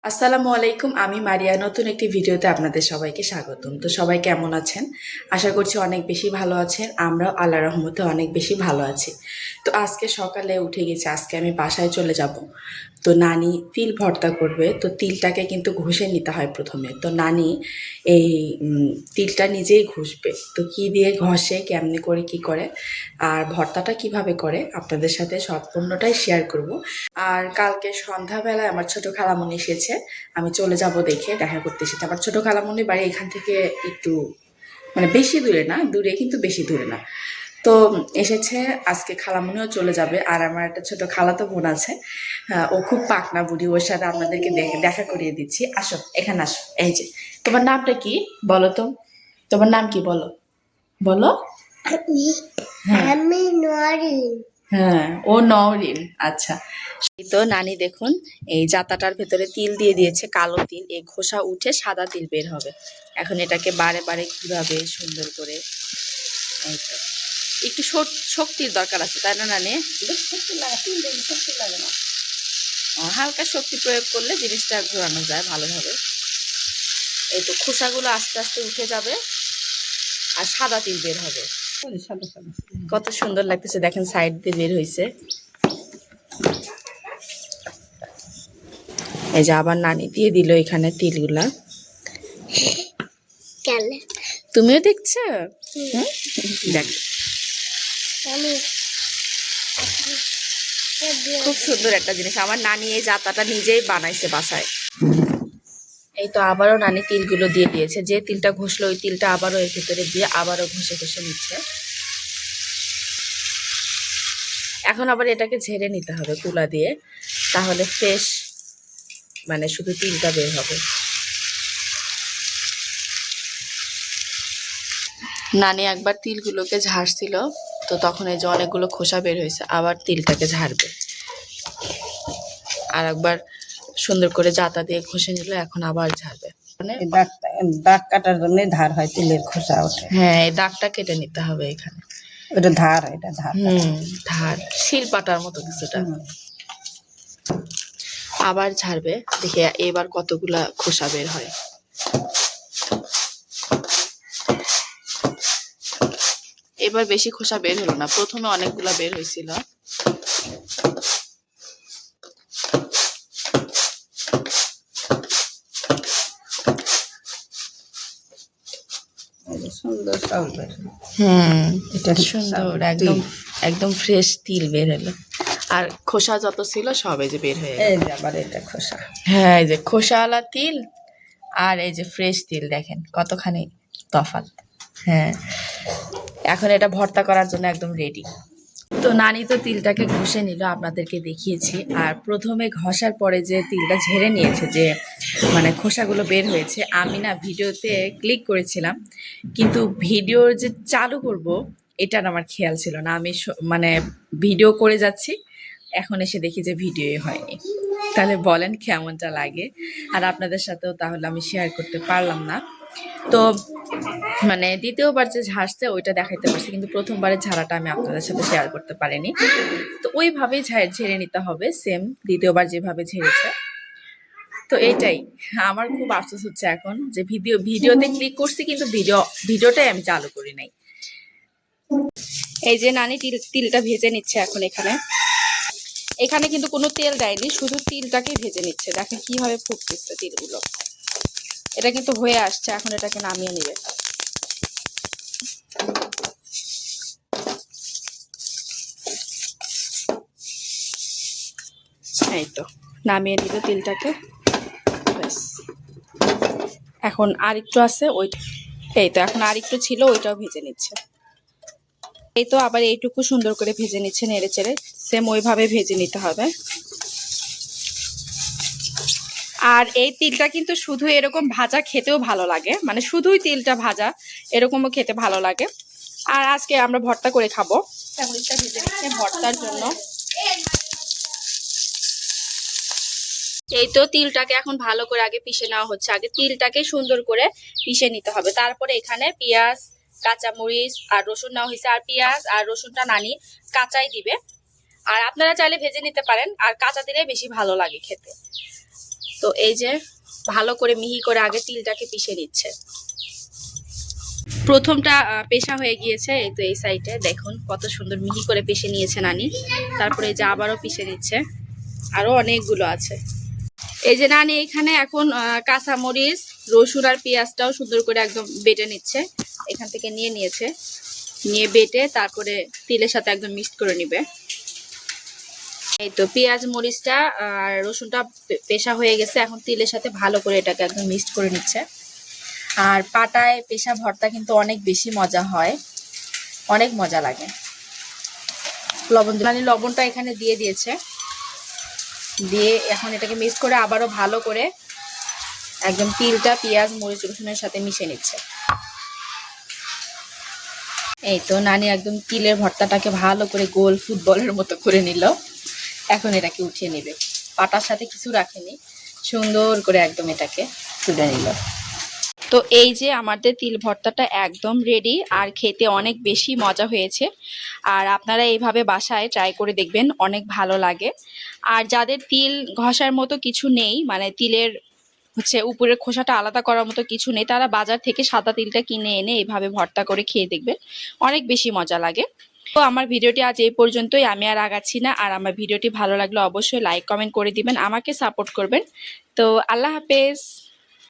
আসসালামু আলাইকুম। আমি মারিয়া। নতুন একটি ভিডিওতে আপনাদের সবাইকে স্বাগতম। তো সবাই কেমন আছেন? আশা করছি অনেক বেশি ভালো আছেন। আমরাও আল্লাহর রহমতে অনেক বেশি ভালো আছি। তো আজকে সকালে উঠে গেছি, আজকে আমি বাসায় চলে যাব। তো নানি তিল ভর্তা করবে। তো তিলটাকে কিন্তু ঘষে নিতে হয় প্রথমে। তো নানি এই তিলটা নিজেই ঘষবে। তো কি দিয়ে ঘষে, কেমনি করে, কি করে, আর ভর্তাটা কিভাবে করে আপনাদের সাথে সম্পূর্ণটাই শেয়ার করব। আর কালকে সন্ধ্যাবেলায় আমার ছোট খালামণি এসেছে। আমি চলে যাব দেখে, দেখা করতে এসেছে। আমার ছোট খালামণির বাড়ি এখান থেকে একটু মানে বেশি দূরে না, দূরে কিন্তু বেশি দূরে না। তো এসেছে, আজকে খালামণিও চলে যাবে। আর আমার একটা ছোট খালাতো বোন আছে, ও খুব পাকনা বুড়ি, ওর সাথে আপনাদেরকে দেখা করিয়ে দিচ্ছি। আসো, এখানে আসো। এই যে, তোমার নামটা কি বলো তো? তোমার নাম কি বলো? বলো। হ্যাঁ, আমি নরিন। হ্যাঁ, ও নওরিন। আচ্ছা। এই তো নানি দেখুন, এই জাতাটার ভেতরে তিল দিয়ে দিয়েছে, কালো তিল। এই খোসা উঠে সাদা তিল বের হবে। এখন এটাকে বারে বারে কিভাবে সুন্দর করে, এই তো একটু শক্তির দরকার আছে, তাই না নানি? বেশ শক্তি লাগে, তিল বেশি শক্তি লাগে না। হালকা শক্তি প্রয়োগ করলে জিনিসটা ঘোরানো যায় ভালোভাবে। এই তো খোসাগুলো আস্তে আস্তে উঠে যাবে আর সাদা তিল বের হবে। কত সুন্দর লাগতেছে দেখেন, সাইড দিয়ে বের হয়েছে। এই যে আবার নানি দিয়ে দিল এখানে তিলগুলা। চলে তুমিও দেখছো? দেখ, আমি খুব সুন্দর একটা জিনিস। আমার নানি এই জাতাটা নিজেই বানাইছে বাসায়। এই তো আবারও নানি তিলগুলো দিয়ে দিয়েছে। যে তিলটা ঘষলো ওই তিলটা আবারও এর ভিতরে দিয়ে আবারও ঘষে ঘষে নিচ্ছে। এখন আবার এটাকে ঝেড়ে নিতে হবে তুলা দিয়ে, তাহলে ফ্রেশ মানে শুধু তিলটা বের হবে। নানি একবার তিলগুলোকে ঝাড়ছিল, তো তখন এই যে অনেকগুলো খোসা বের হয়েছে, আবার তিলটাকে ঝাড়বে। আর একবার সুন্দর করে জাতা দিয়ে ঘষে নিল, এখন আবার ঝাড়বে। মানে এই দাগ কাটার জন্য ধার হয়, তিলের খোসা ওঠে। হ্যাঁ, এই দাগটা কেটে নিতে হবে এখানে। ওটা ধার, এটা ধার। ধার শিলপাটার মতো কিছুটা। আবার ঝাড়বে, দেখে এবার কতগুলা খোসা বের হয়। এবার বেশি খোসা বের হলো না, প্রথমে অনেকগুলা বের হয়েছিল। সুন্দর চাউল বের হয়। এটা সুন্দর, একদম একদম ফ্রেশ তিল বের হলো। আর খোসা যত ছিল সব এই যে বের হয়ে গেল। এই যে আবার এটা খোসা। হ্যাঁ, এই যে খোসাওয়ালা তিল আর এই যে ফ্রেশ তিল, দেখেন কতখানি তফাৎ। হ্যাঁ, এখন এটা ভর্তা করার জন্য একদম রেডি। তো নানি তো তিলটাকে ঘষে নিল, আপনাদেরকে দেখিয়েছি। আর প্রথমে ঘষার পরে যে তিলটা ঝেড়ে নিয়েছে, যে মানে খোসাগুলো বের হয়েছে, আমি না ভিডিওতে ক্লিক করেছিলাম, কিন্তু ভিডিও যে চালু করব এটার আমার খেয়াল ছিল না। আমি মানে ভিডিও করে যাচ্ছি, এখন এসে দেখি যে ভিডিওই হয়নি। তাহলে বলেন কেমনটা লাগে? আর আপনাদের সাথেও তাহলে আমি শেয়ার করতে পারলাম না। তো মানে দ্বিতীয়বার যে ঝাড়ছে ওইটা দেখাইতে পারছি, কিন্তু প্রথমবারের ঝাড়াটা আমি আপনাদের সাথে শেয়ার করতে পারিনি। তো ওইভাবেই ঝেড়ে নিতে হবে, সেম দ্বিতীয়বার যেভাবে ঝেড়েছে। তো এইটাই আমার খুব আফসোস হচ্ছে এখন, যে ভিডিওতে ক্লিক করছি কিন্তু ভিডিওটাই আমি চালু করি নাই। এই যে নানি তিলটা ভেজে নিচ্ছে এখন। এখানে এখানে কিন্তু কোনো তেল দেয়নি, শুধু তিলটাকে ভেজে নিচ্ছে। দেখেন কিভাবে ফুটতেছে তিলগুলো। এটা কিন্তু হয়ে আসছে, এখন এটাকে নামিয়ে নিবে। এই তো নামিয়ে নিল তিলটাকে। ব্যাস, এখন আরেকটু আছে ওইটা। এই তো এখন আরেকটু ছিল, ওইটাও ভেজে নিচ্ছে। এই তো আবার এইটুকু সুন্দর করে ভেজে নিচ্ছে নেড়ে চেড়ে, সেম ওইভাবে ভেজে নিতে হবে। আর এই তিলটা কিন্তু শুধু এরকম ভাজা খেতেও ভালো লাগে, মানে শুধুই তিলটা ভাজা এরকমও খেতে ভালো লাগে। আর আজকে আমরা ভর্তা করে খাবো। মরিচটা ভেজে নিচ্ছে ভর্তার জন্য। এই তো তিলটাকে এখন ভালো করে আগে পিষে নেওয়া হচ্ছে। আগে তিলটাকে সুন্দর করে পিষে নিতে হবে, তারপরে এখানে পেঁয়াজ, কাঁচামরিচ আর রসুন নেওয়া হয়েছে। আর পেঁয়াজ আর রসুনটা নানি কাঁচাই দিবে, আর আপনারা চাইলে ভেজে নিতে পারেন, আর কাঁচা দিলে বেশি ভালো লাগে খেতে। তো এই যে ভালো করে মিহি করে আগে তিলটাকে পিষে নিচ্ছে। প্রথমটা পেশা হয়ে গিয়েছে, এই তো এই সাইডে দেখুন কত সুন্দর মিহি করে পিষে নিয়েছে নানি। তারপরে এই যে আবারও পিষে নিচ্ছে, আরো অনেকগুলো আছে। এই যে নানি এখানে এখন কাঁচামরিচ, রসুন আর পেঁয়াজটাও সুন্দর করে একদম বেটে নিচ্ছে। এখান থেকে নিয়ে নিয়েছে, নিয়ে বেটে তারপরে তিলের সাথে একদম মিক্সড করে নিবে। এই তো পেঁয়াজ মরিচটা আর রসুনটা পেশা হয়ে গেছে, এখন তিলের সাথে ভালো করে এটাকে একদম মিক্সড করে নিচ্ছে। আর পাটায় পেশা ভর্তা কিন্তু অনেক বেশি মজা হয়, অনেক মজা লাগে। লবণটা এখানে দিয়ে দিয়েছে, দিয়ে এখন এটাকে মিক্স করে আবারও ভালো করে একদম তিলটা পেঁয়াজ মরিচ রসুনের সাথে মিশিয়ে নিচ্ছে। এই তো নানি একদম তিলের ভর্তাটাকে ভালো করে গোল ফুটবলের মতো করে নিল। এখন এটাকে উঠিয়ে নেবে, পাটার সাথে কিছু রাখেনি, সুন্দর করে একদম এটাকে তুলে নিল। তো এই যে আমাদের তিল ভর্তাটা একদম রেডি, আর খেতে অনেক বেশি মজা হয়েছে। আর আপনারা এইভাবে বাসায় ট্রাই করে দেখবেন, অনেক ভালো লাগে। আর যাদের তিল ঘষার মতো কিছু নেই, মানে তিলের উপরের খোসাটা আলাদা করার মতো কিছু নেই, তারা বাজার থেকে সাদা তিলটা কিনে এনে এইভাবে ভর্তা করে খেয়ে দেখবেন, অনেক বেশি মজা লাগে। তো আমার ভিডিওটি আজ এই পর্যন্তই, আমি আর আগাচ্ছি না। আর আমার ভিডিওটি ভালো লাগলে অবশ্যই লাইক কমেন্ট করে দিবেন, আমাকে সাপোর্ট করবেন। তো আল্লাহ হাফেজ।